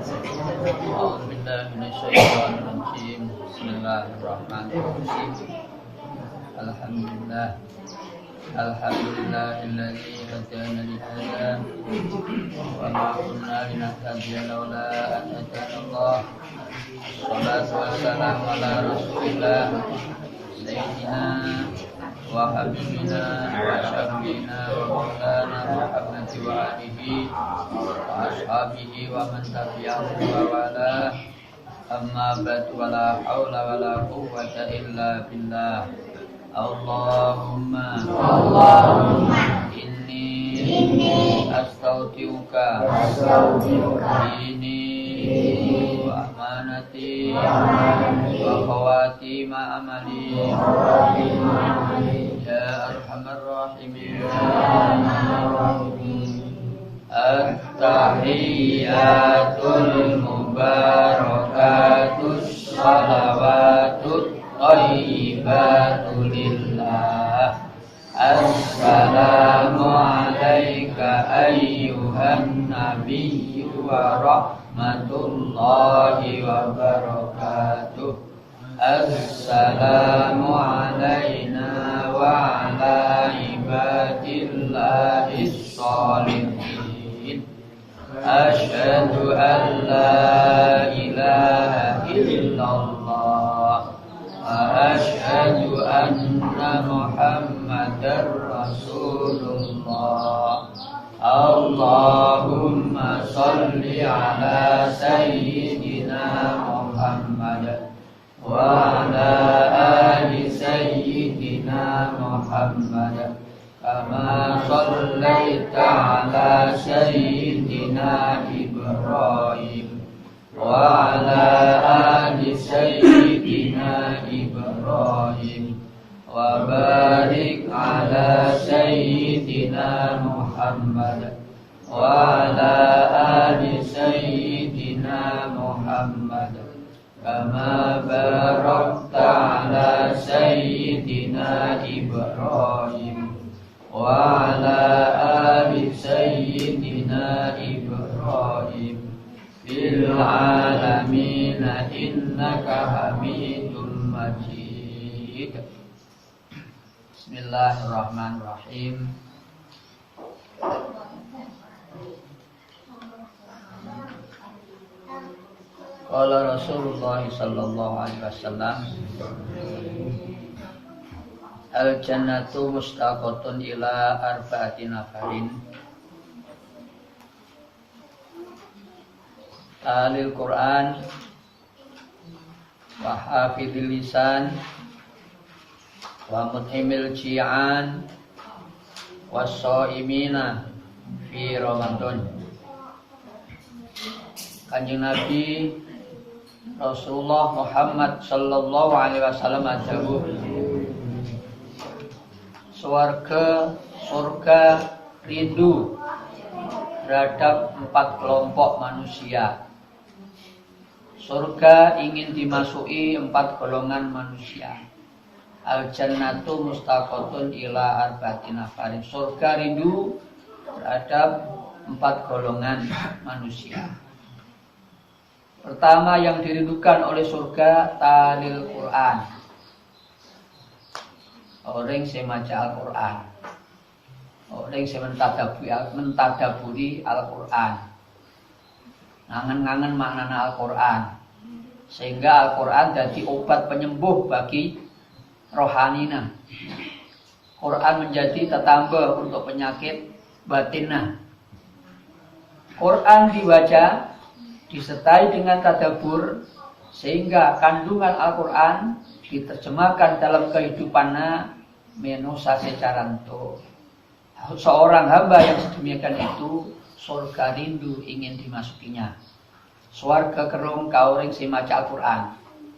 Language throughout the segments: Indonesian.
أعوذ بالله من الشيطان الرجيم بسم الله الرحمن الرحيم الحمد لله الذي هدانا لهذا وما كنا لنهتدي لولا أن هدانا الله الصلاة والسلام على رسول الله سيدنا وحبيبنا وشفينا ومولانا محمد وآله وأصحابه ومن تبعهم ووالاه أما بعد ولا حول ولا قوة إلا بالله اللهم إني أستودعك ديني وأمانتي وخواتيم عملي يا أرحم الراحمين التحيات المباركات الصلوات الطيبات لله السلام عليك أيها النبي ورحمة الله وبركاته السلام علينا وعلى عباد الله الصالحين أشهد أن لا إله إلا الله وأشهد أن محمدا رسول الله اللهم صل على سيدنا محمد وعلى آل سيدنا محمد كما صليت على سيدنا إبراهيم وعلى آل سيدنا إبراهيم وبارك على سيدنا محمد وعلى آل سيدنا محمد كما باركت على سيدنا إبراهيم وعلى آل سيدنا إبراهيم في العالمين إنك حميد مجيد. بسم الله الرحمن الرحيم. Qala Rasulullah sallallahu alaihi wasallam al-jannatu mustaqatun ila arba'ati nafarin talil Quran wa hafidhil lisan wa mut'imil ji'an was-shaimina fi Ramadan. Kanjeng Nabi Rasulullah Muhammad sallallahu alaihi wasallam dawuh surga rindu terhadap 4 kelompok manusia. Surga ingin dimasuki 4 golongan manusia. Al-jannatu mustaqatun ila arba'ati nafarin. Surga rindu terhadap 4 golongan manusia. Pertama yang dirindukan oleh surga talil Quran. Orang yang maca Al-Quran, orang yang mentadaburi Al-Quran, ngangen-ngangen maknana Al-Quran, sehingga Al-Quran jadi obat penyembuh bagi rohanina. Quran menjadi tetambah untuk penyakit batinah. Quran dibaca disertai dengan tadabbur sehingga kandungan Al-Quran diterjemahkan dalam kehidupannya menosa secara itu. Seorang hamba yang sedemikian itu surga rindu ingin dimasukinya. Swarga kerung kauring si maca Al-Quran.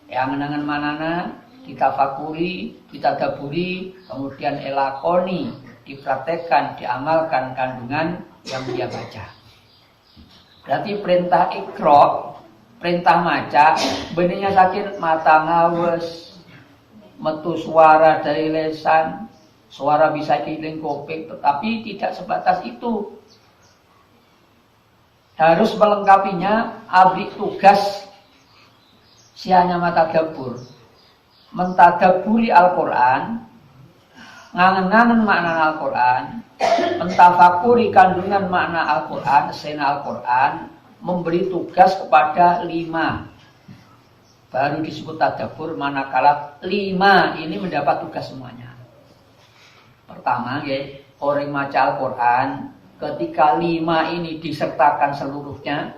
Yang menangan manana ditafakuri, ditadaburi, kemudian elakoni, dipraktekkan, diamalkan kandungan yang dia baca. Berarti perintah ikra, perintah maca, benihnya sakit mata ngawes, metu suara dari lesan, suara bisa kiling kopik, tetapi tidak sebatas itu. harus melengkapinya. Abri tugas sianya matadabur, mentadaburi Al-Quran, ngangen-ngangen makna Al-Quran, mentafakuri kandungan makna Al-Quran, sena Al-Quran, memberi tugas kepada 5. Baru disebut tadabur manakala 5 ini mendapat tugas semuanya. Pertama, orang maca Al-Quran, ketika 5 ini disertakan seluruhnya,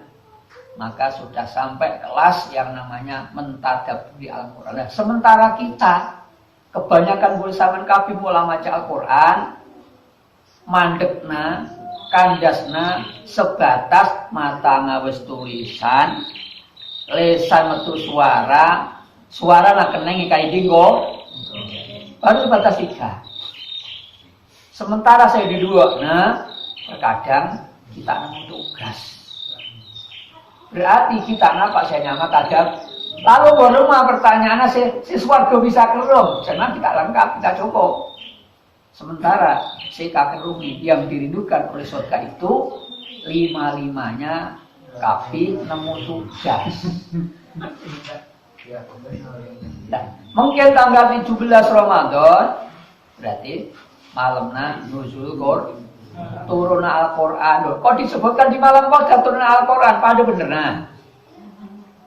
maka sudah sampai kelas yang namanya mentadaburi Al-Quran. Nah, sementara kita kebanyakan bulsaman kabeh mula maca Al-Quran, mandekna, kandasna sebatas mata ngawes tulisan, lesan metu suara nak keneng kai dinggo, baru sebatas 3. Sementara saya di 2, terkadang kita nemu tugas. Berarti kita nampak saya nyama kadang. Lalu baru pertanyaannya si swarga bisa kerung, karena kita lengkap, kita cukup. Sementara si kakerumi yang dirindukan oleh surga itu 5-5-nya kapi nemu tugas. Nah, mungkin tanggal 17 Ramadan berarti malamnya nuzul Qur'an, turun Al-Quran. Kok disebutkan di malam Qadar turun Al-Quran? Pada bener nah.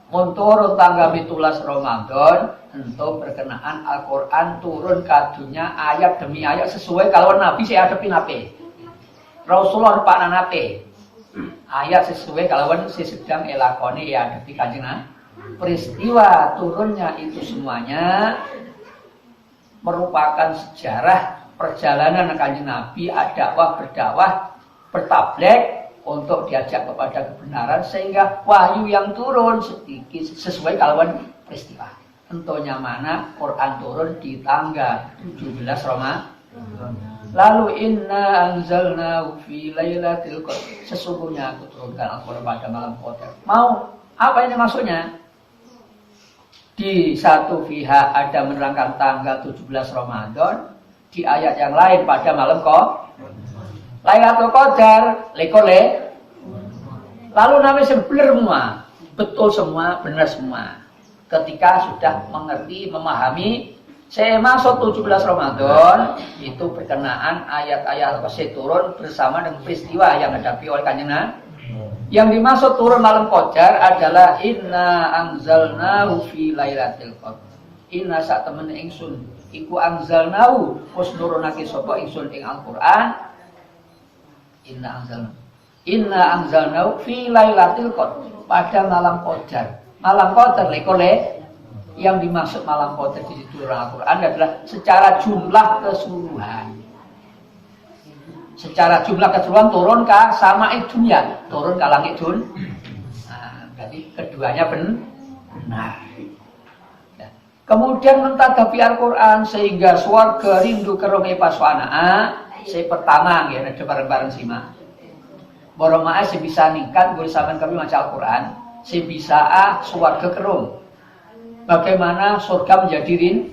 Turun tanggal 17 Ramadan untuk berkenaan Al-Quran turun kadunya ayat demi ayat sesuai kalau Nabi saya hadapin apa? Rasulullah pak nanape. Ayat sesuai kalau si sedang elakoni ya hadapi kanjeng. Peristiwa turunnya itu semuanya merupakan sejarah perjalanan kanjeng Nabi berdakwah, bertablek untuk diajak kepada kebenaran sehingga wahyu yang turun sedikit sesuai kalawan peristiwa. Tentunya mana Quran turun di tanggal 17 Ramadan. Lalu inna anzalnahu fi lailatul qadar. Sesungguhnya aku turunkan Al-Quran pada malam Qadar. Mau apa ini maksudnya? Di satu pihak ada menerangkan tanggal 17 Ramadan, di ayat yang lain pada malam Lailatul Qadar, lekole. Lalu namanya benar semua, betul semua, benar semua. Ketika sudah mengerti, memahami, saya masuk 17 Ramadan, itu berkenaan ayat-ayat Al-Qasih turun bersama dengan peristiwa yang dihadapi oleh kanjeng Nabi. Yang dimaksud turun malam Qadar adalah inna anzalnahu fi lailatul qadar. Inna sak temen ingsun iku anzalnahu wis nurunake sapa ingsun ing Al-Qur'an. Inna anzalnahu fi lailatul qadar, pada malam Qadar. Malam Qadar lekole yang dimaksud malam Qadar di turun Al-Qur'an adalah secara jumlah keseluruhan. Secara jumlah keseluruhan turun ke sama'i dunya, turun ke langit dunia. Nah, berarti keduanya benar. Nah, kemudian mentadabburi Al-Quran sehingga swarga rindu kerunge paswana. Saya pertama ya ada bareng-bareng simak. Boroma saya bisa ningkat boleh sampean kami maca Al-Quran, saya bisa swarga kerung. Bagaimana surga menjadi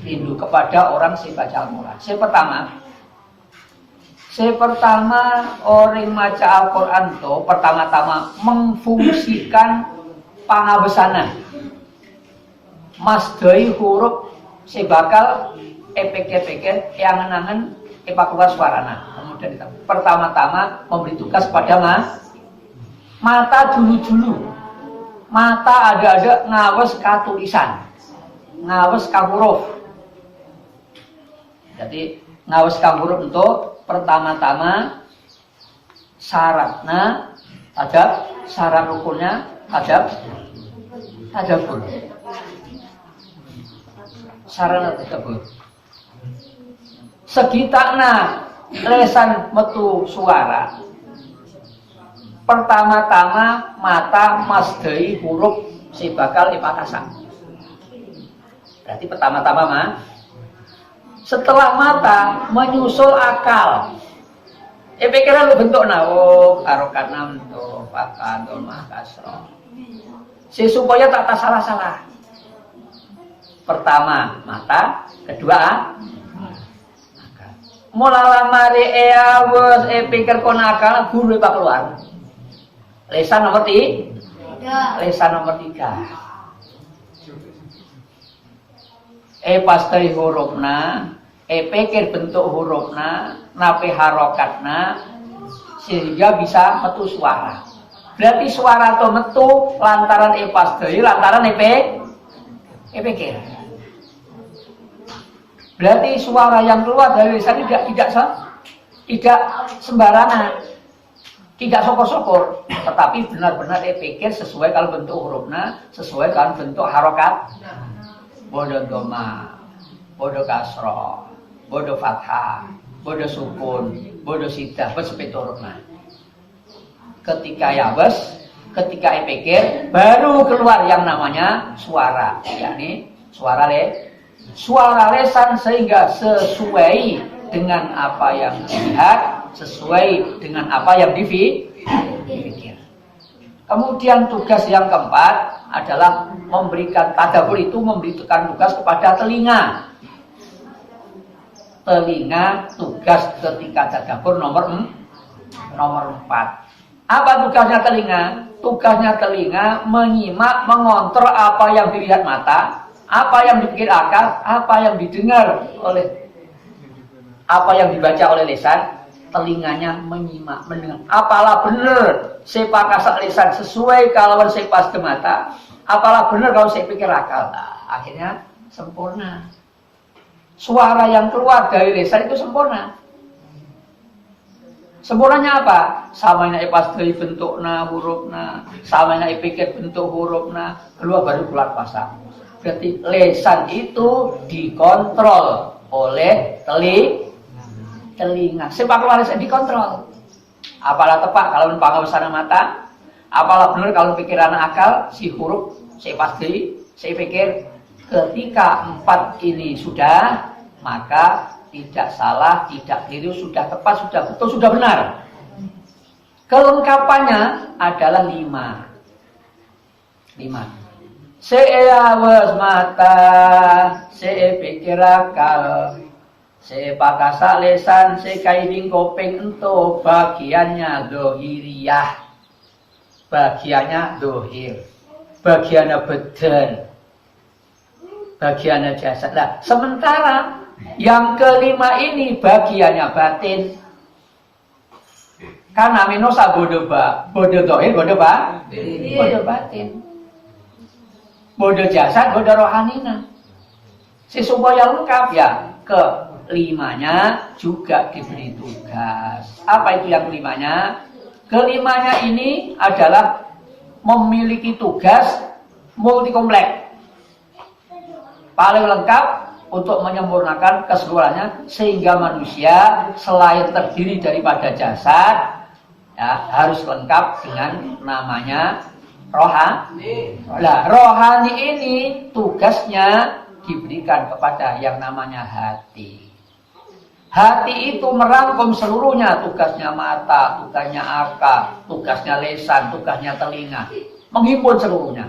rindu kepada orang yang baca Al-Quran. Saya pertama orang maca Al-Quran itu pertama-tama memfungsikan pangabesanan. Masdai huruf saya bakal epek-epek yang nangan epak keluar suarana. Kemudian pertama-tama memberi tugas pada mata dulu. Mata ada ngawas ka tulisan, ngawas ka huruf. Jadi ngawas ka huruf untuk pertama-tama syaratnya adab, syarat rukunnya tadabbur. Syarat tadabbur. Segitakna lesan metu suara. Pertama-tama mata masdai huruf si bakal ipatasan. Berarti pertama-tama setelah mata menyusul akal. Pikiran lu bentuk harokat namto fathul makasro. Supaya tak salah-salah. Pertama mata, kedua akal. Mulala mari wes pikir kon akal guru pak keluar. Lesan nomor 3. Lesan nomor 3. Pastri hurufna, pikir bentuk hurufna, nape harokatna, sehingga bisa metu suara. Berarti suara itu metu lantaran pastri, lantaran pikir. Berarti suara yang keluar dari lisan tidak sembarangan, tidak sokor-sokor, tetapi benar-benar pikir sesuai kalau bentuk hurufna, sesuai kalau bentuk harokat. Bodo doma, bodo kasro, bodo fathah, bodo sukun, bodo sidah, bersepeda. Ketika ketika pikir, baru keluar yang namanya suara, yakni suara lesan, sehingga sesuai dengan apa yang dilihat, sesuai dengan apa yang dipikir. Kemudian tugas yang keempat adalah memberikan tadabbur, itu memberikan tugas kepada telinga. Telinga tugas ketika tadabbur nomor 4. Apa tugasnya telinga? Tugasnya telinga menyimak, mengontrol apa yang dilihat mata, apa yang dipikir akal, apa yang didengar apa yang dibaca oleh lisan. Telinganya menyimak, mendengar. Apalah benar sepak kasar lisan sesuai kalau sepas ke mata. Apalah benar kalau saya pikir akal. Nah, akhirnya sempurna. Suara yang keluar dari lisan itu sempurna. Sempurnanya apa? Samanya pastri bentukna hurufna, samanya pikir bentuk hurufna, keluar baru keluar pasang. Berarti lisan itu dikontrol oleh telinga. Sepak keluar lisan dikontrol. Apalah tepat kalau pengawasan mata, apalah benar kalau pikiran akal, si huruf, si pastri, si pikir. Ketika 4 ini sudah, maka tidak salah, tidak keliru, sudah tepat, sudah betul, sudah benar. Kelengkapannya adalah 5. Se'awas mata, pikir akal, pakasa lesan, kaiding kopeng ento, bagiannya dohiriyah, bagiannya dohir, bagiannya badan, bagiannya jasad. Nah, sementara yang kelima ini bagiannya batin. Karena minosa bodo dohir, bodo batin, bodo jasad, bodo rohanina. Supaya lengkap ya, kelimanya juga diberi tugas. Apa itu yang kelimanya? Kelimanya ini adalah memiliki tugas multikomplek, paling lengkap untuk menyempurnakan keseluruhannya, sehingga manusia selain terdiri daripada jasad, ya, harus lengkap dengan namanya rohani. Nah, rohani ini tugasnya diberikan kepada yang namanya hati. Hati itu merangkum seluruhnya, tugasnya mata, tugasnya akal, tugasnya lisan, tugasnya telinga, menghimpun seluruhnya.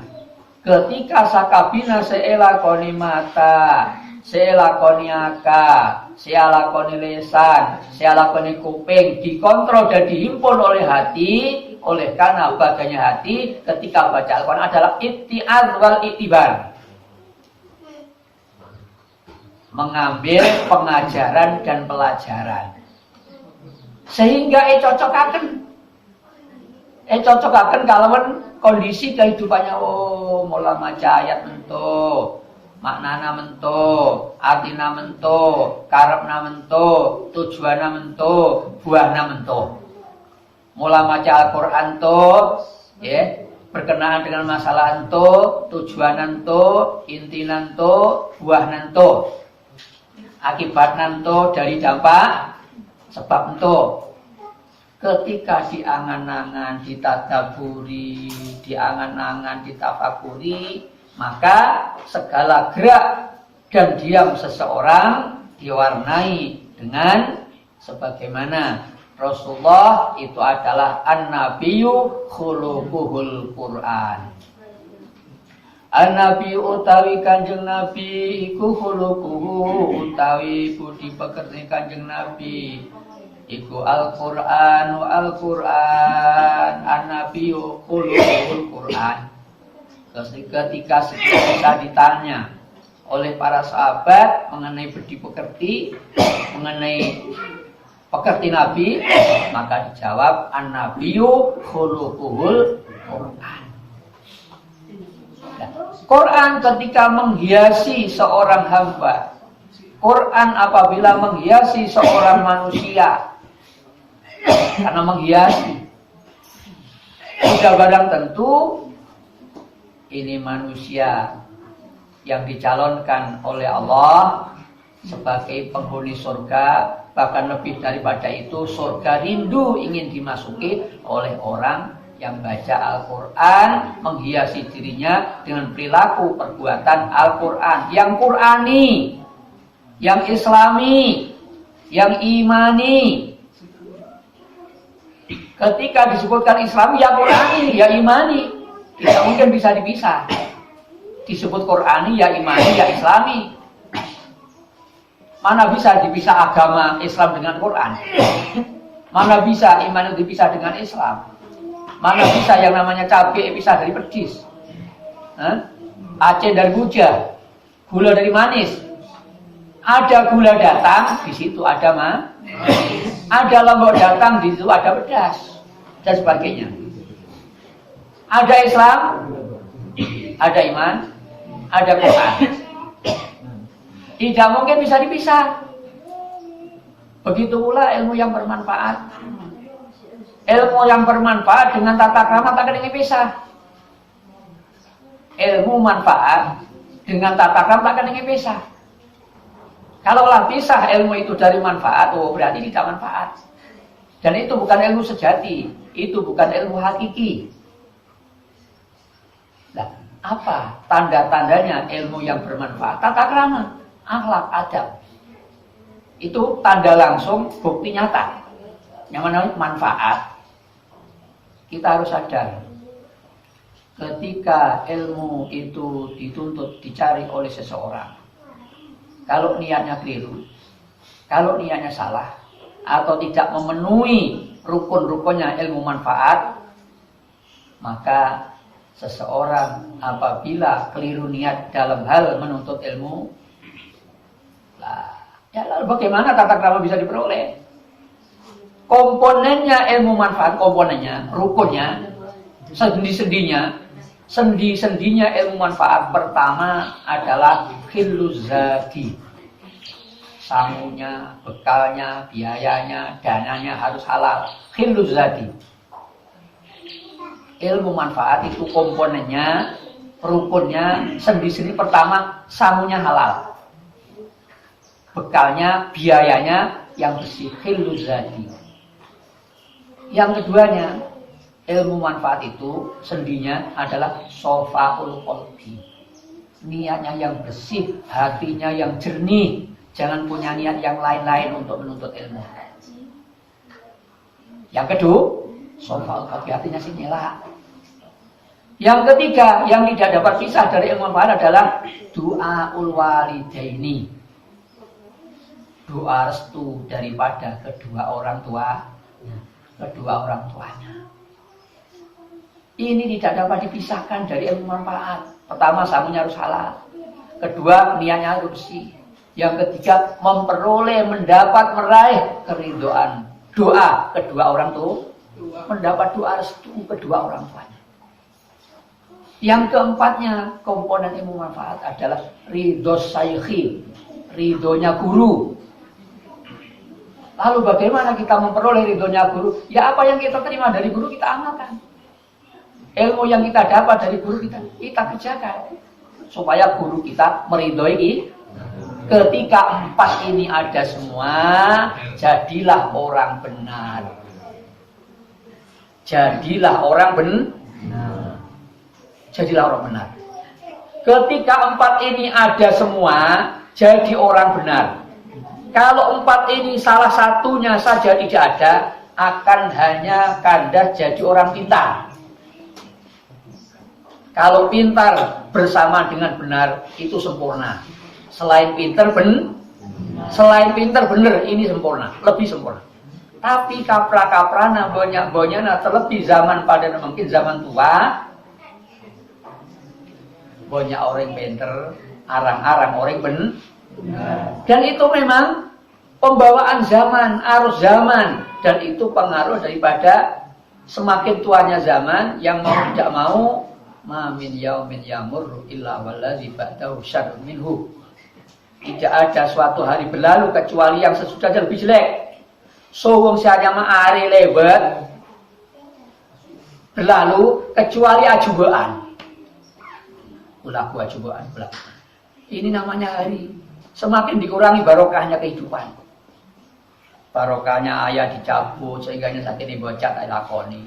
Ketika sakabina se'elakoni mata, se'elakoni akal, se'elakoni lisan, se'elakoni kuping, dikontrol dan dihimpun oleh hati. Oleh karena bagiannya hati ketika baca Al-Quran adalah itti'ad wal ittibar, mengambil pengajaran dan pelajaran, sehingga cocokaken kalawan kondisi kehidupannya. Mula maca ayat mento, maknana mento, artina mento, karepna mento, tujuana mento, buahna mento. Mula maca Al-Quran to, ya, berkenaan dengan masalah ento, tujuan ento, intinan to, buahna ento, akibat nanto dari dampak sebab ento. Ketika diangan-angan, ditadaburi, diangan-angan, ditafakuri, maka segala gerak dan diam seseorang diwarnai dengan sebagaimana Rasulullah itu adalah an-nabiyyu khuluquhul Qur'an. An-nabi utawi kanjeng Nabi iku khuluquhu utawi budi pekerti kanjeng Nabi iku Al-Qur'an an-nabiyyu qulul Qur'an. Ketika bisa ditanya oleh para sahabat mengenai budi pekerti, mengenai pekerti Nabi, maka dijawab an-nabiyyu khuluquhul Qur'an. Quran ketika menghiasi seorang hamba, Quran apabila menghiasi seorang manusia, karena menghiasi, sudah barang tentu ini manusia yang dicalonkan oleh Allah sebagai penghuni surga, bahkan lebih daripada itu surga rindu ingin dimasuki oleh orang yang baca Al-Quran, menghiasi dirinya dengan perilaku perbuatan Al-Quran yang Qurani, yang Islami, yang imani. Ketika disebutkan Islami, ya Qurani, ya imani, tidak mungkin bisa dipisah. Disebut Qurani, ya imani, ya Islami. Mana bisa dipisah agama Islam dengan Quran? Mana bisa iman itu dipisah dengan Islam? Mana bisa yang namanya cabai pisah dari pedis? Aceh dari buja, gula dari manis. Ada gula datang, di situ ada manis. Ada lombok datang, di situ ada pedas, dan sebagainya. Ada Islam, ada iman, ada Quran. Tidak mungkin bisa dipisah. Begitu pula ilmu yang bermanfaat. Ilmu yang bermanfaat dengan tata krama tak ada yang pisah. Ilmu manfaat dengan tata krama tak ada yang pisah. Kalaulah pisah ilmu itu dari manfaat, oh berarti tidak manfaat. Dan itu bukan ilmu sejati, itu bukan ilmu hakiki. Nah, apa tanda-tandanya ilmu yang bermanfaat? Tata krama, akhlak, adab. Itu tanda langsung, bukti nyata. Yang mana manfaat. Kita harus sadar, ketika ilmu itu dituntut, dicari oleh seseorang, kalau niatnya keliru, kalau niatnya salah, atau tidak memenuhi rukun-rukunnya ilmu manfaat, maka seseorang apabila keliru niat dalam hal menuntut ilmu, ya lalu bagaimana tata krama bisa diperoleh? Komponennya ilmu manfaat, komponennya, rukunnya, sendi-sendinya ilmu manfaat pertama adalah khilluzadi. Sangunya, bekalnya, biayanya, dananya harus halal. Khilluzadi. Ilmu manfaat itu komponennya, rukunnya, sendi-sendi pertama, sangunya halal. Bekalnya, biayanya yang bersih, khilluzadi. Yang keduanya, ilmu manfaat itu sendinya adalah sofaul qalbi. Niatnya yang bersih, hatinya yang jernih. Jangan punya niat yang lain-lain untuk menuntut ilmu. Yang kedua, sofaul qalbi, hatinya sih nyela. Yang ketiga, yang tidak dapat pisah dari ilmu manfaat adalah doaul walidaini. Doa restu daripada kedua orang tuanya. Ini tidak dapat dipisahkan dari ilmu manfaat. Pertama, sangunya harus halal. Kedua, niatnya harus bersih. Yang ketiga, meraih keridhaan. Doa kedua orang tua, mendapat doa restu kedua orang tuanya. Yang keempatnya, komponen ilmu manfaat adalah ridho saykhi, ridhonya guru. Lalu bagaimana kita memperoleh ridhonya guru? Ya apa yang kita terima dari guru kita amalkan. Ilmu yang kita dapat dari guru kita kerjakan. Supaya guru kita meridhoi. Ketika empat ini ada semua, jadilah orang benar. Jadilah orang benar. Ketika empat ini ada semua, jadi orang benar. Kalau empat ini salah satunya saja tidak ada, akan hanya kandas jadi orang pintar. Kalau pintar bersama dengan benar, itu sempurna. Selain pintar benar, ini sempurna, lebih sempurna. Tapi kapra-kaprana banyak-banyakna terlebih zaman pada mungkin zaman tua. Banyak orang pinter, arang-arang orang benar. Dan itu memang pembawaan zaman, arus zaman. Dan itu pengaruh daripada semakin tuanya zaman yang mau tidak mau ma min yaumin yamurru illa wallazi ba'dahu syarrun minhu. Tidak ada suatu hari berlalu kecuali yang sesudahnya lebih jelek. So wong saja mah are lewat berlalu kecuali ajubaan. Ulaku ajubaan belak. Ini namanya hari. Semakin dikurangi barokahnya kehidupan. Barokahnya ayah dicabut sehingga sakit dibocah tak lakoni.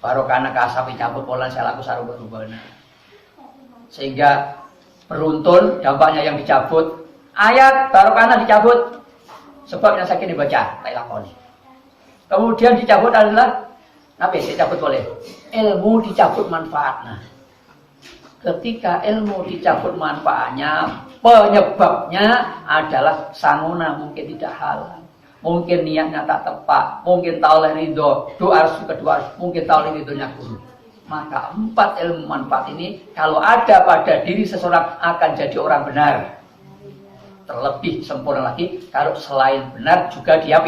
Barokahnya kasap dicabut pola saya laku sarubah-rubahna. Sehingga beruntun dampaknya yang dicabut. Ayat barokahnya dicabut sebabnya sakit dibaca tak lakoni. Kemudian dicabut adalah apa? Dicabut boleh. Ilmu dicabut manfaatnya. Ketika ilmu dicabut manfaatnya, penyebabnya adalah sanguna mungkin tidak halal. Mungkin niatnya tak tepat, mungkin tak oleh ridho, doa kedua, mungkin tak oleh ridhonya guru. Maka 4 ilmu manfaat ini kalau ada pada diri seseorang akan jadi orang benar. Terlebih sempurna lagi kalau selain benar juga dia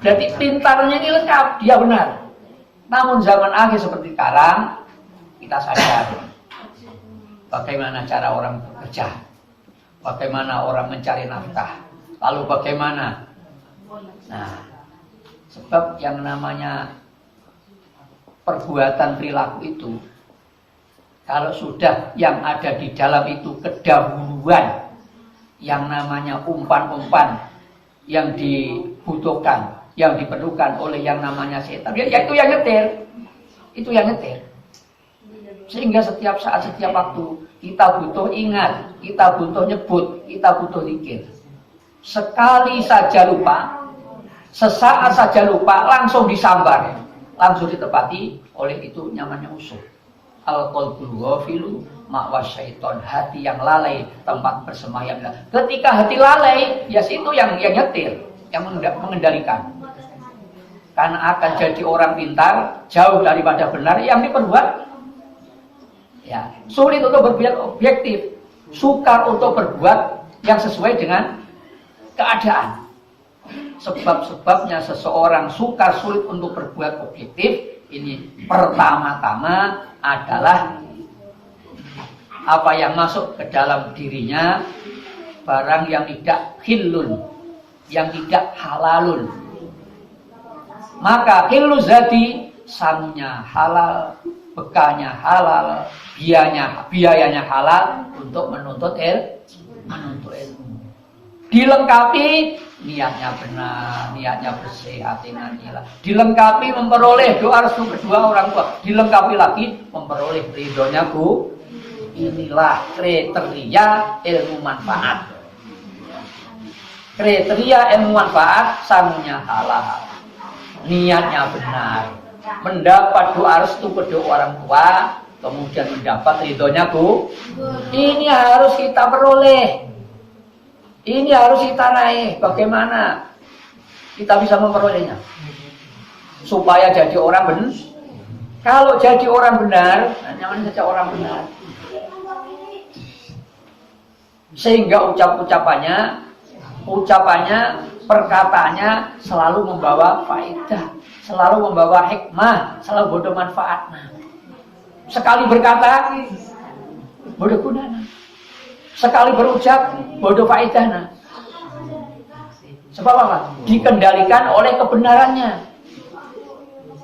berarti pintarnya ini lengkap, dia benar. Namun zaman akhir seperti sekarang kita sadar bagaimana cara orang bekerja, bagaimana orang mencari nafkah, lalu bagaimana. Nah, sebab yang namanya perbuatan perilaku itu kalau sudah yang ada di dalam itu kedahuluan yang namanya umpan-umpan yang dibutuhkan, yang diperlukan oleh yang namanya setan, ya itu yang nyetir. Itu yang nyetir. Sehingga setiap saat, setiap waktu kita butuh ingat, kita butuh nyebut, kita butuh zikir. Sekali saja lupa, sesaat saja lupa, langsung disambar, langsung ditepati oleh itu nyamannya musuh. Al-qalbul ghafilu ma'wa syaiton, hati yang lalai tempat bersemayam. Ketika hati lalai, ya situ yang nyetir, yang mengendalikan. Karena akan jadi orang pintar jauh daripada benar yang diperbuat. Ya, sulit untuk berbuat objektif, sukar untuk berbuat yang sesuai dengan keadaan. Sebab-sebabnya seseorang sukar sulit untuk berbuat objektif ini pertama-tama adalah apa yang masuk ke dalam dirinya, barang yang tidak khillun, yang tidak halalun. Maka khillu zati, sangunya halal, bekalnya halal, biayanya halal untuk menuntut ilmu. Dilengkapi niatnya benar, niatnya bersih, hatinya nila. Dilengkapi memperoleh doa restu kedua orang tua. Dilengkapi lagi memperoleh ridhonya ku. Inilah kriteria ilmu manfaat. Kriteria ilmu manfaat, sangunya halal, niatnya benar, mendapat doa restu kedua orang tua, kemudian mendapat ridhonya ku. Ini harus kita peroleh. Ini harus kita raih. Bagaimana kita bisa memperolehnya? Supaya jadi orang benar. Kalau jadi orang benar, nyaman saja orang benar. Sehingga ucapannya, perkataannya selalu membawa faedah, selalu membawa hikmah, selalu bodoh manfaatnya. Sekali berkata, bodoh gunanya. Sekali berucap, bodoh faedahnya. Sebab apa? Dikendalikan oleh kebenarannya.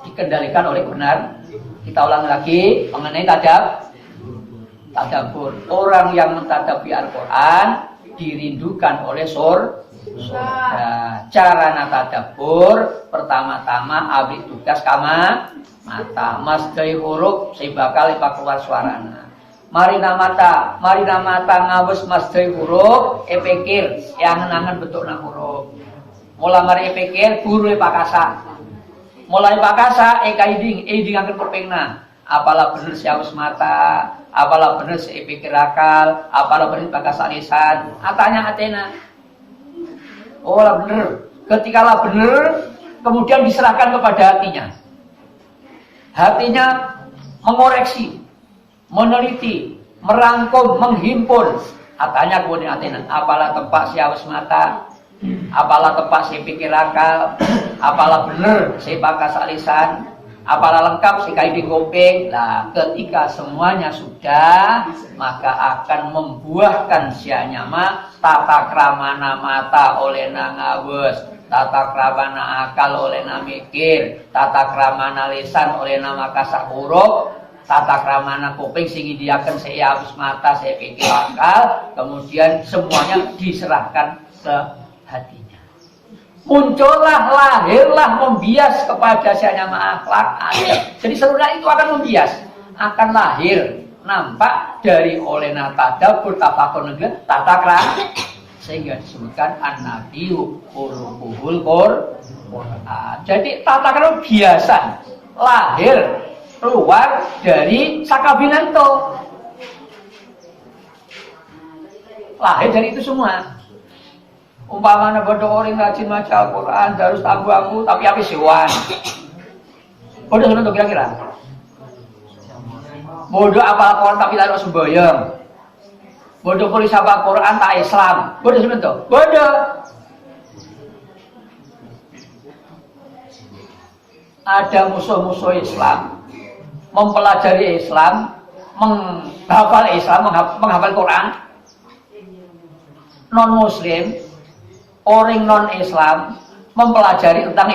Dikendalikan oleh kebenaran. Kita ulang lagi mengenai tadabbur. Orang yang mentadabburi Al-Quran dirindukan oleh surga. Cara tadabbur pertama-tama abdi tugas kama mata mas dari huruf saya bakal keluar suarana. Marina mata ngawes mas dari huruf pikir yang nangan bentuk huruf. Mulai mari pikir guru pakasa. Mulai pakasa iding akan kupingna. Apalah bener siawes mata, apalah bener pikir akal, apalah bener pakasa lisan. Atanya atena. Oh lah bener. Ketika lah bener, kemudian diserahkan kepada hatinya. Hatinya mengoreksi, meneliti, merangkum, menghimpun. Atanya kemudian hatinya, apalah tempat si awes mata, apalah tempat si pikir akal, apalah bener si pakas alisan, apalah lengkap si kaidi kuping. Nah, ketika semuanya sudah, maka akan membuahkan sianyama tata kramana mata oleh ngawes, tata kramana akal oleh mikir, tata kramana lisan oleh makasak huruf, tata kramana kuping sing diaken saya habis mata, saya pikir akal, kemudian semuanya diserahkan ke hatinya. Muncullah, lahirlah membias kepada sianyama akhlak adab. Jadi seluruhnya itu akan membias, akan lahir, nampak dari olehna tadabbur tafakur negeri tata kram, sehingga disebutkan an-nabiyyu qulubuhul Qur'an. Jadi tata kram biasan, lahir keluar dari sakabinanto, lahir dari itu semua. Umpamanya bodoh orang rajin maca Al-Quran, harus tabu aku, tapi api siwan. Bodoh sebenarnya kira-kira. Bodoh apa Al-Quran tapi lalu semboyong. Bodoh polis apa Al-Quran tak Islam. Bodoh sebenarnya. Bodoh. Ada musuh-musuh Islam, mempelajari Islam, menghafal Islam, menghafal Quran. Non-Muslim, orang non-Islam mempelajari tentang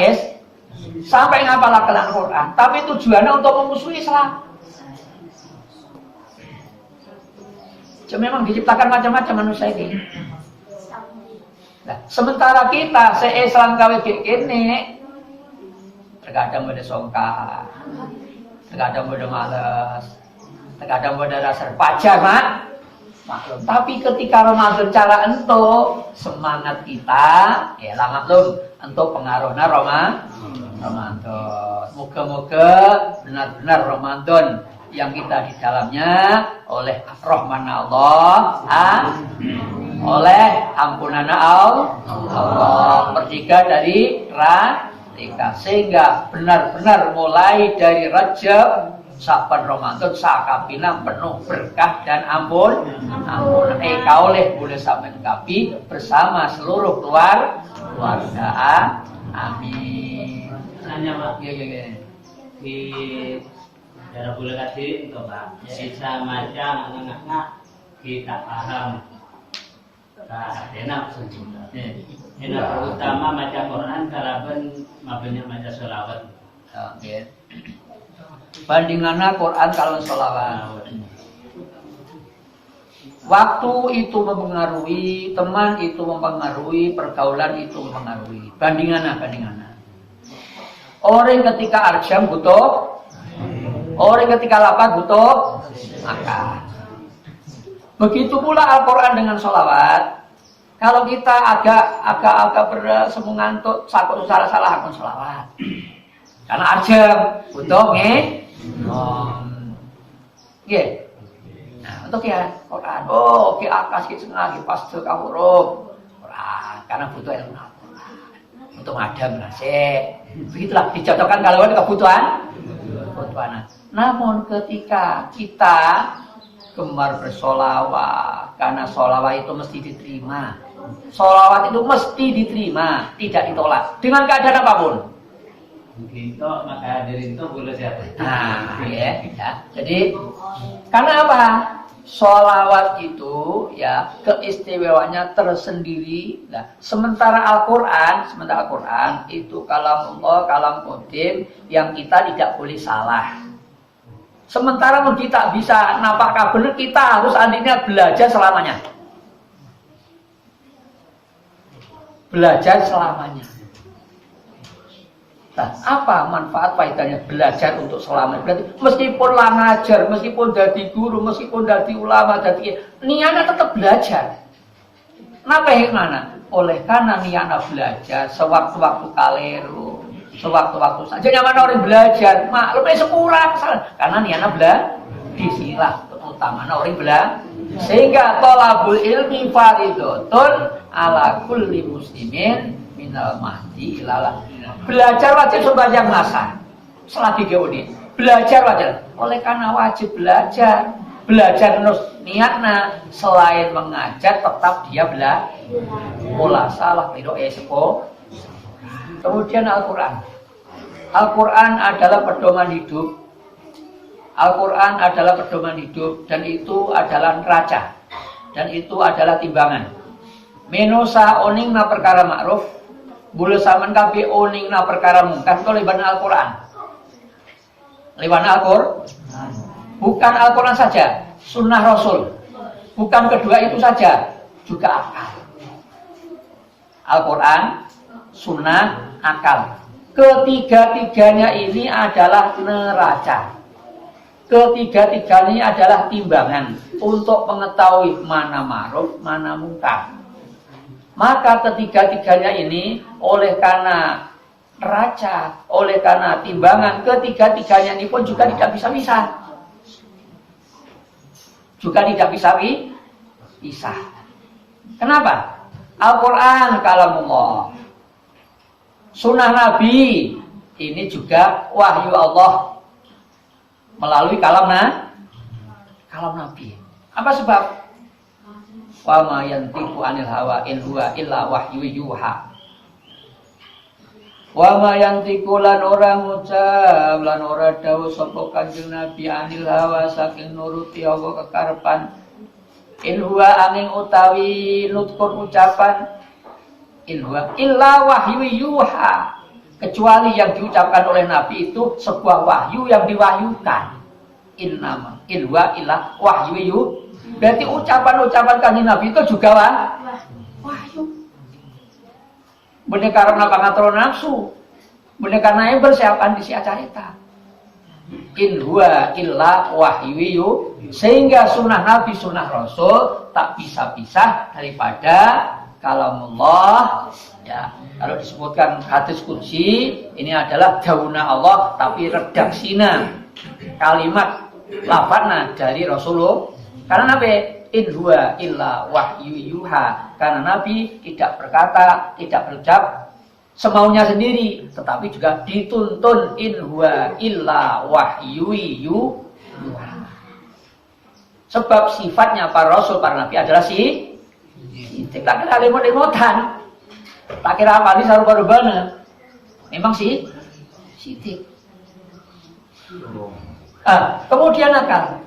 sampai ngapal Al-Quran, tapi tujuannya untuk memusuhi Islam. Cuma memang diciptakan macam-macam manusia ini. Nah, sementara kita se-Islam kawe ini terkadang pada songkak, terkadang pada malas, terkadang pada dasar pacar maklum. Tapi ketika Ramadan cara entuk semangat kita, ya lah maklum entuk pengaruhnya Ramadan. Moga-moga benar-benar Ramadan yang kita di dalamnya oleh rahman Allah, oleh ampunan Allah, merdeka dari radika, sehingga benar-benar mulai dari Rajab saban Ramadan sakabina penuh berkah dan ampun. Oleh boleh sampai kapi bersama seluruh keluarga. Amin. Nanya Pak. Iya. Di daerah boleh kasih untuk Pak. Bisa macam anak-anak kita paham. Enak sebenarnya. Enak terutama macam Quran kalaban mabennya macam selawat. Oke. Bandingannya Quran kalau sholawat. Waktu itu mempengaruhi, teman itu mempengaruhi, pergaulan itu mempengaruhi. Bandingannya. Orang ketika arjam butuh, orang ketika lapar butuh makan. Begitu pula Al-Quran dengan sholawat. Kalau kita agak bersemungantuk, sakut salah akun sholawat. Karena arjam butuh nah, untuk ya Quran. Oh, ki akas ki sengah ki pastel ka huruf. Quran karena butuh ilmu Al-Quran. Untuk madam nasik. Begitulah dicocokkan kalau ada kebutuhan. Namun ketika kita gemar bersolawat, karena solawat itu mesti diterima. Solawat itu mesti diterima, tidak ditolak dengan keadaan apapun. Gitu, maka dari itu boleh siapa? Nah, ya. Jadi karena apa? Sholawat itu ya keistimewaannya tersendiri. Nah, sementara Al-Quran itu kalam Allah, kalam qadim yang kita tidak boleh salah. Sementara kita bisa napak benar, kita harus artinya belajar selamanya. Belajar selamanya. Nah, apa manfaat faedahnya belajar untuk selamanya? Berarti meskipun lah ngajar, meskipun jadi guru, meskipun jadi ulama, jadi niatnya tetap belajar. Kenapa hikmahnya? Oleh karena niatnya belajar, sewaktu-waktu kaleru, sewaktu-waktu saja nyaman orang belajar, maklumnya sekurang karena niatnya belajar. Disinilah utamanya orang belajar. Sehingga thalabul ilmi fardhatun ala kulli muslimin minal mahdi ilal Belajar wajib sepanjang masa. Selagi dia unik. Belajar wajib. Oleh karena wajib belajar. Belajar terus niatna selain mengajar tetap dia belajar. Mula salah tidak sepo. Kemudian Al-Quran. Al-Quran adalah pedoman hidup. Al-Quran adalah pedoman hidup dan itu adalah neraca dan itu adalah timbangan. Menosa oningna perkara ma'ruf, bulu saman kabe oningna perkara mungkar itu liban Al-Quran. Liban Al-Quran. Bukan Al-Quran saja, sunnah Rasul. Bukan kedua itu saja, juga akal. Al-Quran, sunnah, akal. Ketiga-tiganya ini adalah neraca. Ketiga-tiganya ini adalah timbangan untuk mengetahui mana ma'ruf, mana mungkar. Maka ketiga-tiganya ini oleh karena neraca, oleh karena timbangan, ketiga-tiganya ini pun juga tidak bisa pisah. Juga tidak bisa pisah. Kenapa? Al-Quran kalamullah. Sunnah Nabi ini juga wahyu Allah melalui kalam Nabi. Apa sebab? Wa ma yantiqu anil hawa in huwa illa wahyu yuha. Wa ma yantiqu lan ora ngucap lan ora dawuh sapa Kanjeng Nabi anil hawa saking nuruti apa kekarepan. In huwa angin utawi nutkur ucapan in huwa illa wahyu yuha. Kecuali yang diucapkan oleh Nabi itu sebuah wahyu yang diwahyukan. Innama in huwa illa wahyu yuha. Berarti ucapan-ucapan Kanjeng Nabi itu juga wahyu. Bener karena pangatron nafsu. Bener karena yang bersiapan di si acarita. In huwa illa wahyu. Sehingga sunnah Nabi, sunnah Rasul tak bisa pisah daripada kalamullah. Ya, kalau disebutkan hadis qudsi, ini adalah dauna Allah tapi redaksina kalimat lafadzna dari Rasulullah. Karena Nabi in huwa illa wahyu yuha. Karena Nabi tidak berkata, tidak berucap semaunya sendiri, tetapi juga dituntun in huwa illa wahyu yuha. Sebab sifatnya para Rasul, para Nabi adalah sidik. Tak kira limut-limutan. Tak kira apa ini sarupa-rubana. Memang sidik. Kemudian akal.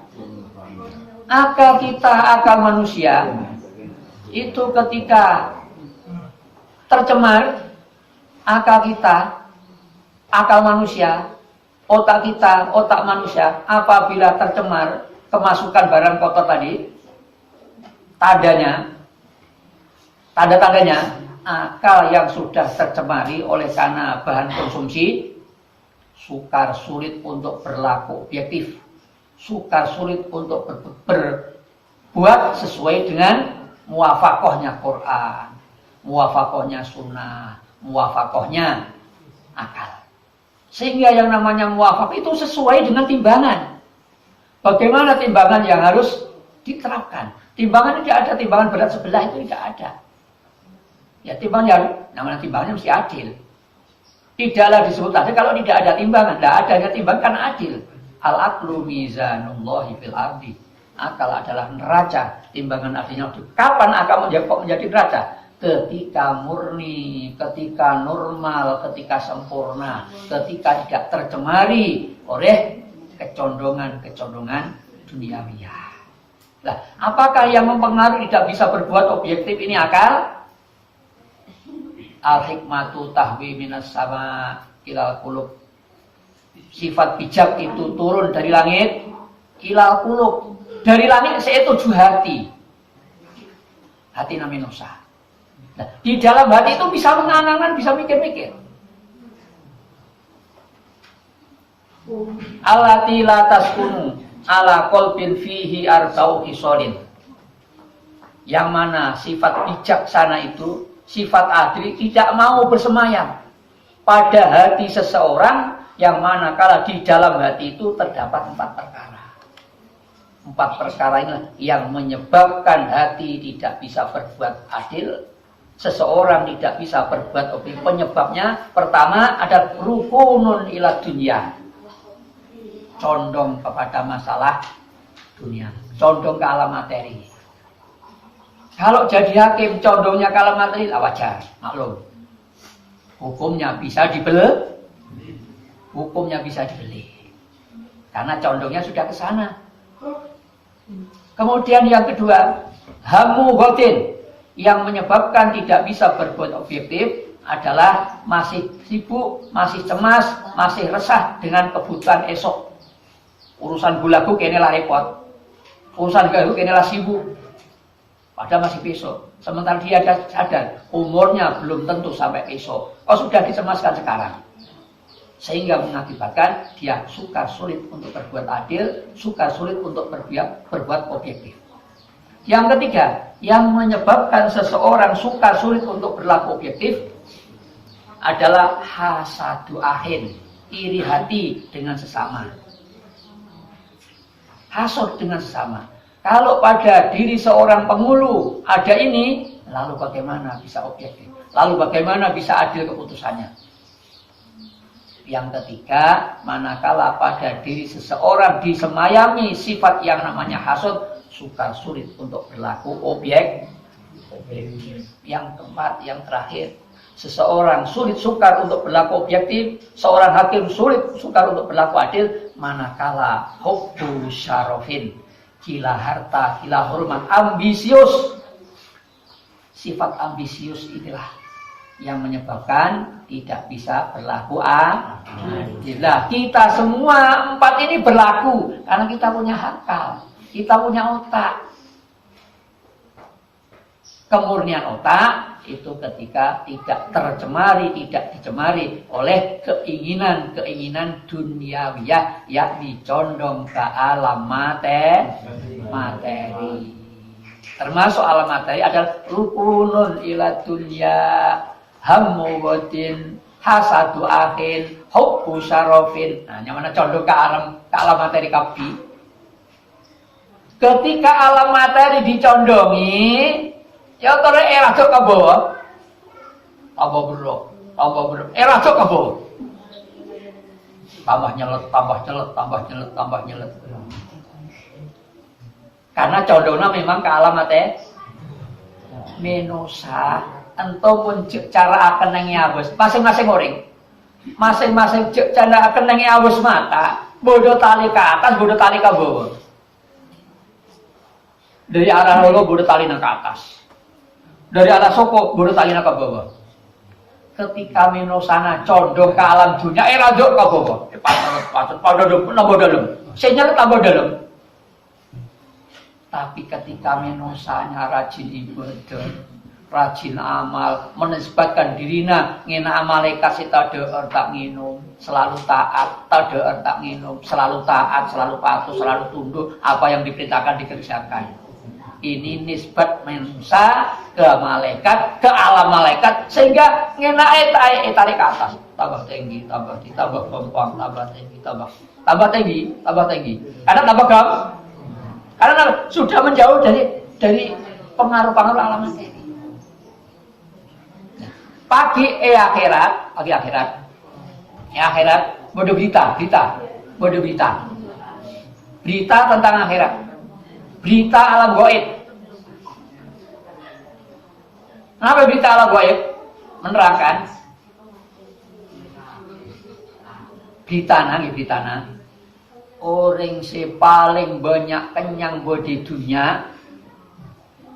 Akal kita, akal manusia itu ketika tercemar, akal kita, akal manusia, otak kita, otak manusia apabila tercemar, kemasukan barang kotor tadi, tanda-tandanya akal yang sudah tercemari oleh karena bahan konsumsi, sukar sulit untuk berlaku objektif. Sukar sulit untuk berbuat sesuai dengan muwafakohnya Quran, muwafakohnya sunnah, muwafakohnya akal. Sehingga yang namanya muwafak itu sesuai dengan timbangan. Bagaimana timbangan yang harus diterapkan? Timbangan tidak ada, timbangan berat sebelah itu tidak ada. Ya timbangan, namanya timbangannya mesti adil. Tidaklah disebut adil kalau tidak ada timbangan. Tidak adanya timbangan kan adil. Al-aqlu mizanullahi fil ardi. Akal adalah neraca. Timbangan artinya kapan akal menjadi neraca? Ketika murni, ketika normal, ketika sempurna, ketika tidak tercemari oleh kecondongan-kecondongan duniawiyah. Nah, apakah yang mempengaruhi tidak bisa berbuat objektif ini akal? Al-hikmatu tahwi minas sama ilal qulub. Sifat bijak itu turun dari langit ilal qulub. Dari langit saya tuju hati. Hati naminosa. Nah, di dalam hati itu bisa mengangan, bisa mikir-mikir. Allati la taskunu ala qalbin fihi arsau hisolin. Yang mana sifat bijaksana itu, sifat adil tidak mau bersemayam pada hati seseorang yang mana kala di dalam hati itu terdapat 4 perkara. 4 perkara ini yang menyebabkan hati tidak bisa berbuat adil, seseorang tidak bisa berbuat objektif. Penyebabnya pertama adalah rukunun ila dunia, condong kepada masalah dunia, condong ke alam materi. Kalau jadi hakim condongnya ke alam materi, wajar, maklum. Hukumnya bisa dibeli, karena condongnya sudah ke sana. Kemudian yang kedua, hamu ghatin, yang menyebabkan tidak bisa berbuat objektif adalah masih sibuk, masih cemas, masih resah dengan kebutuhan esok. Urusan gulaku kene lah repot, urusan gawe kene lah sibuk, padahal masih besok. Sementara dia sadar umurnya belum tentu sampai besok, sudah dicemaskan sekarang, sehingga mengakibatkan dia sukar sulit untuk berbuat adil, sukar sulit untuk berbuat objektif. Yang ketiga, yang menyebabkan seseorang sukar sulit untuk berlaku objektif adalah hasadu ahin, iri hati dengan sesama. Hasud dengan sesama. Kalau pada diri seorang penghulu ada ini, lalu bagaimana bisa objektif? Lalu bagaimana bisa adil keputusannya? Yang ketiga, manakala pada diri seseorang disemayami sifat yang namanya hasud, sukar sulit untuk berlaku objektif. Yang keempat, yang terakhir, seseorang sulit sukar untuk berlaku objektif, seorang hakim sulit sukar untuk berlaku adil, manakala hubbu syarofin, gila harta, gila hormat, ambisius. Sifat ambisius inilah yang menyebabkan tidak bisa berlaku adil. Kita semua empat ini berlaku karena kita punya akal, kita punya otak. Kemurnian otak itu ketika tidak tercemari, tidak dicemari oleh keinginan duniawiyah, yakni condong ke alam materi. Termasuk alam materi adalah rukunun ila dunya, hammu wadin, hasadu akhin, hubbu syarofin. Nah, yang mana condong ke alam materi kabdi. Ketika alam materi dicondongi, ya terus rajok ke bawah. Tambah berok. Rajok ke bawah. Tambah nyelet. Karena condongnya memang ke alam materi. Menusa ento pun cara akan nengi awes. Masing-masing orang. Masing-masing cara akan nengi awes mata. Bodoh tali ke atas, bodoh tali ke bawah. Dari arah lolo bodoh tali ke atas. Dari arah soko bodoh tali ke bawah. Ketika menosana condong ke alam dunia, rajok ke bawah. Pada nambah dalam. Sinyal tambah dalam. Tapi ketika menosanya rajin ibadah, rajin amal, menisbatkan dirina ngena malaikat si tadeer tak nginum, selalu taat, tadeer tak nginum, selalu taat, selalu patuh, selalu tunduk, apa yang diperintahkan dikerjakan. Ini nisbat manusia ke malaikat, ke alam malaikat, sehingga ngena tarik ke atas, tambah tinggi, tambah gampang, tambah tinggi. Karena tambah gampang. Karena sudah menjauh dari pengaruh-pengaruh alam materi. Pagi akhirat, bodoh berita tentang akhirat, berita alam gaib. Kenapa berita alam gaib? Menerangkan berita orang si paling banyak kenyang di dunia,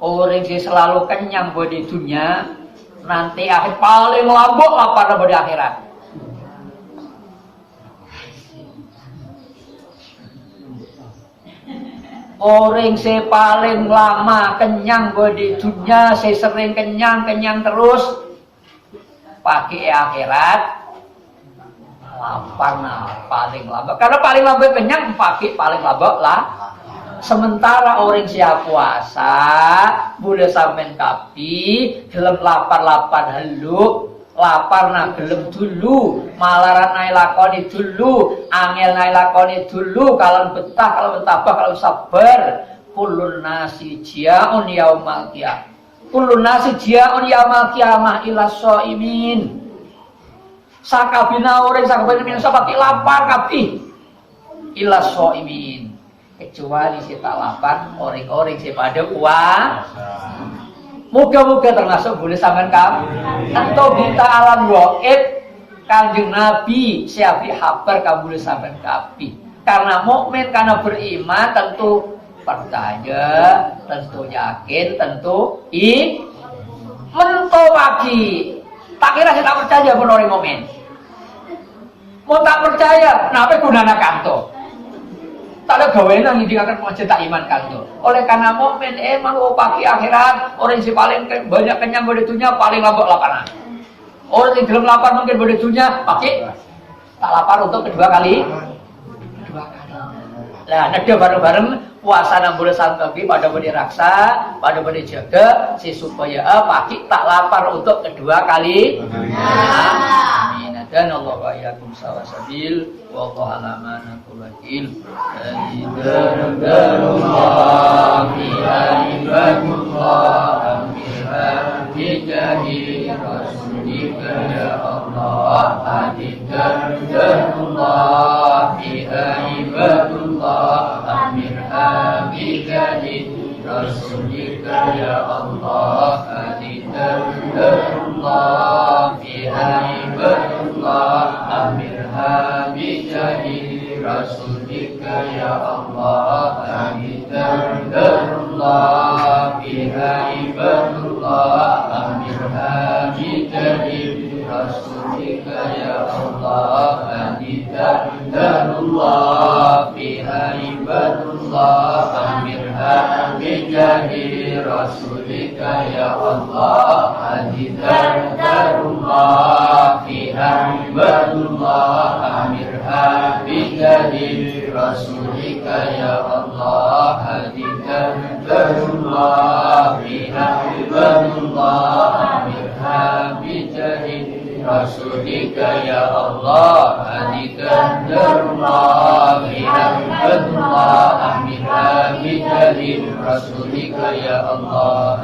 orang si selalu kenyang di dunia, nanti akhir paling lambok lapar di akhirat. Orang si paling lama kenyang di dunia, si sering kenyang terus, pagi akhirat lapar paling lambat. Karena paling lambat kenyang, pagi paling lambat lah. Sementara orang siap puasa boleh sampean kapi, gelem lapar helu, lapar gelem dulu, malaran naik lakoni dulu, angel naik lakoni dulu, kalau betah, kalau sabar, kulun nasi jiaun yaumal qiyamah. Kullu nasi jia'un yaumil qiyamah ila shaimin. Sakabina orang sakabina min sapa lapar kabeh. Ila shaimin. Kecuali si tak lapar, orang-orang si pada puasa. Moga-moga termasuk boleh sampean kam. Atau kita alam gaib Kanjeng Nabi siapi habar kamu boleh sampean kabeh. Karena mukmin, karena beriman tentu percaya, tentu yakin, tentu mentawaki. Tak kira saya tak percaya pun orang mukmin. Mau tak percaya, kenapa gunanya kanto? Tak ada gawean yang akan mencetak iman kanto. Oleh karena mukmin emang pagi akhirat orang yang paling banyak kenyang pada dunia paling lapar laparan. Orang yang belum lapar mungkin pada dunia pakai tak lapar untuk kedua kali. Nah, ada bareng-bareng puasa 6 bulan sampai pada bodi raksa, pada bodi jaga, si supaya pagi tak lapar untuk kedua kali. Amin. Dan Allah wa iyyakum sawasabil wa qalamana kulakil. Alhamdulillah bijahi rasulika ya Allah. Alhamdulillah bihaibadullah amirha bijahi rasulika ya Allah. Alhamdulillah bihaibadullah amirha bijahi rasulika ya Allah. Alhamdulillah bihaibadullah amirha bijahi rasulika ya Allah. Alhamdulillah bihaibadullah amirha bijahi rasulika ya Allah. Alhamdulillah bihaibadullah amirha bijahi rasulika ya Allah. Alhamdulillah bihaibadullah amirha bijahi rasulika ya Allah. Alhamdulillah bihaibadullah amirha bijahi rasulika ya Allah.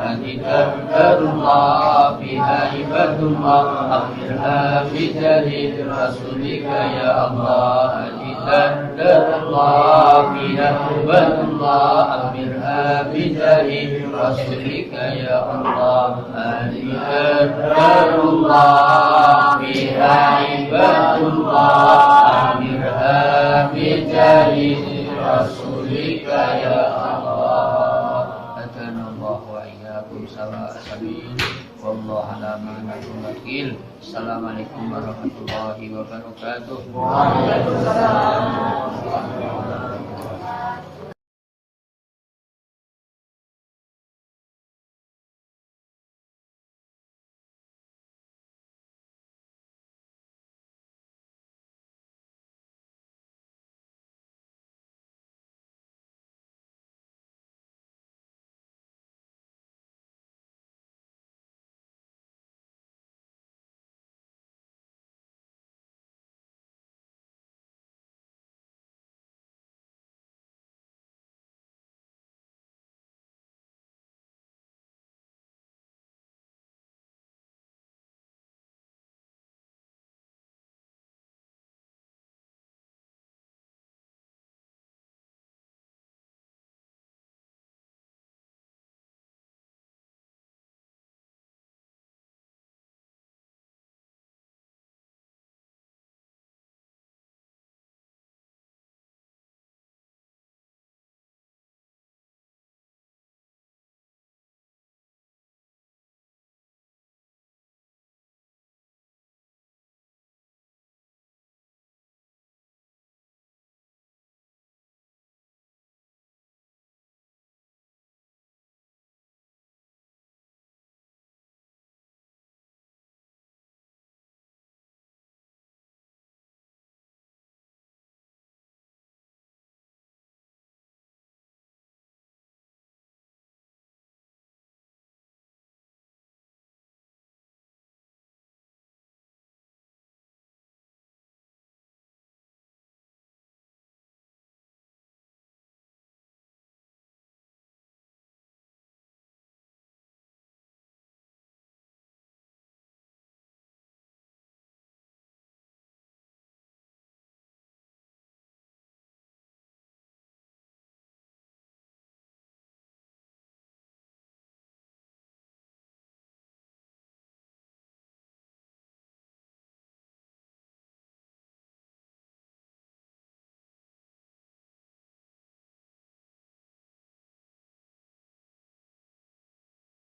Alhamdulillah bihaibadullah amirha bijahi rasulika ya Allah. Alhamdulillah bihaibadullah amirha bijahi rasulika ya Allah. Alhamdulillah bihaibadullah amirha bijahi rasulika ya Allah. Atanallahu wa iyyakum sawasabil wallahu ala ma naqul wakil. Assalamualaikum warahmatullahi wabarakatuh. Waalaikumsalam.